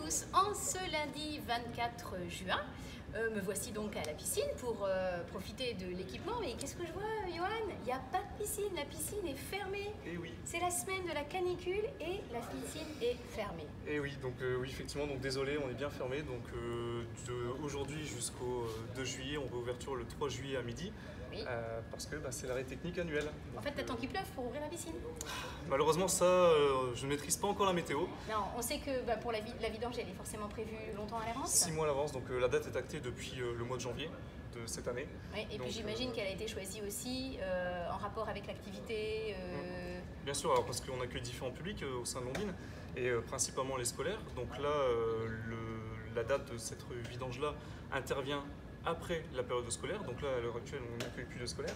tous, en ce lundi 24 juin. Me voici donc à la piscine pour profiter de l'équipement. Mais qu'est-ce que je vois, Johan? Il n'y a pas de piscine, la piscine est fermée. Et oui. C'est la semaine de la canicule et la piscine est fermée. Et oui, donc oui, effectivement, donc désolé, on est bien fermé. Donc aujourd'hui jusqu'au 2 juillet, on réouverture le 3 juillet à midi. Oui. Parce que c'est l'arrêt technique annuel. Donc, En fait, t'attends qu'il pleuve pour ouvrir la piscine. Malheureusement, ça, je ne maîtrise pas encore la météo. Non, on sait que pour la vidange, elle est forcément prévue longtemps à l'avance. 6 mois à l'avance, donc la date est actée depuis le mois de janvier de cette année. Oui, et puis j'imagine qu'elle a été choisie aussi en rapport avec l'activité. Bien sûr, alors parce qu'on accueille différents publics au sein de Londines, et principalement les scolaires. Donc là, la date de cette vidange-là intervient après la période scolaire. Donc là, à l'heure actuelle, on n'accueille plus de scolaires.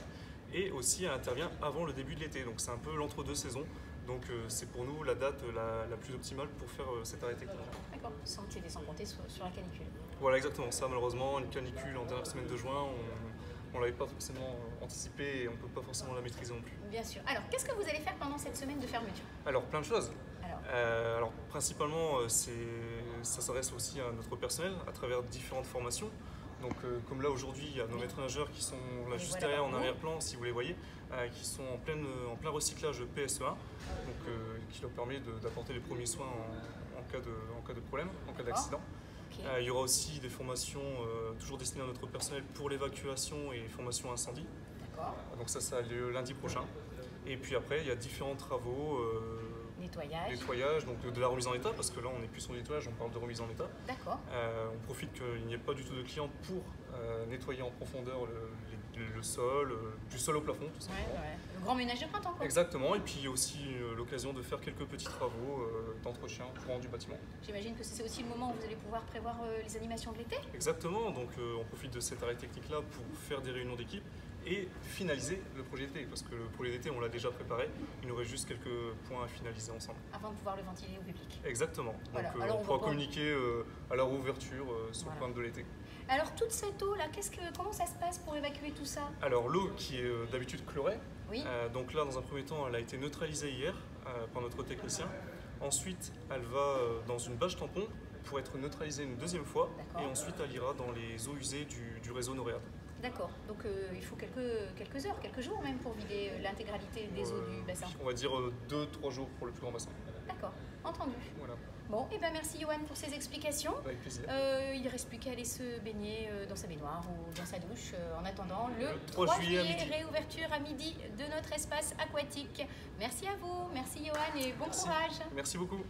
Et aussi, elle intervient avant le début de l'été. Donc c'est un peu l'entre-deux saisons. Donc c'est pour nous la date la plus optimale pour faire cet arrêt technique. D'accord, sans compter sur la canicule. Voilà, exactement. Ça, malheureusement, une canicule en dernière semaine de juin, on ne l'avait pas forcément anticipé et on ne peut pas forcément la maîtriser non plus. Bien sûr. Alors, qu'est-ce que vous allez faire pendant cette semaine de fermeture? Alors, plein de choses. Alors Principalement, ça s'adresse aussi à notre personnel à travers différentes formations. Donc, comme là aujourd'hui, il y a nos maîtres nageurs qui sont là juste derrière en arrière-plan, si vous les voyez, qui sont en plein recyclage PSE1, donc, qui leur permet d'apporter les premiers soins en cas de problème, en cas d'accident. Okay. Il y aura aussi des formations toujours destinées à notre personnel pour l'évacuation et formation incendie. D'accord. Donc ça a lieu lundi prochain. Et puis après, il y a différents travaux. Nettoyage, donc de la remise en état, parce que là on n'est plus sur le nettoyage, on parle de remise en état. D'accord. On profite qu'il n'y ait pas du tout de clients pour nettoyer en profondeur le sol, du sol au plafond, tout simplement. Ouais. Le grand ménage de printemps, quoi. Exactement, et puis aussi l'occasion de faire quelques petits travaux d'entretien courant du bâtiment. J'imagine que c'est aussi le moment où vous allez pouvoir prévoir les animations de l'été. Exactement, donc on profite de cet arrêt technique-là pour faire des réunions d'équipe et finaliser le projet d'été, parce que le projet d'été on l'a déjà préparé, il nous reste juste quelques points à finaliser ensemble. Avant de pouvoir le ventiler au public. Exactement, donc voilà. on pourra communiquer à la réouverture sur le programme de l'été. Alors toute cette eau là, comment ça se passe pour évacuer tout ça? Alors l'eau qui est d'habitude chlorée, oui. Donc là dans un premier temps elle a été neutralisée hier par notre technicien. Ensuite elle va dans une bâche tampon pour être neutralisée une deuxième fois, et ensuite elle ira dans les eaux usées du réseau Noréade. D'accord, donc il faut quelques heures, quelques jours même pour vider l'intégralité des eaux du bassin. On va dire 2-3 jours pour le plus grand bassin. D'accord, entendu. Voilà. Bon, et merci Johan pour ces explications. Avec plaisir. Il ne reste plus qu'à aller se baigner dans sa baignoire ou dans sa douche en attendant le 3 juillet réouverture à midi de notre espace aquatique. Merci à vous, merci Johan et bon courage. Merci beaucoup.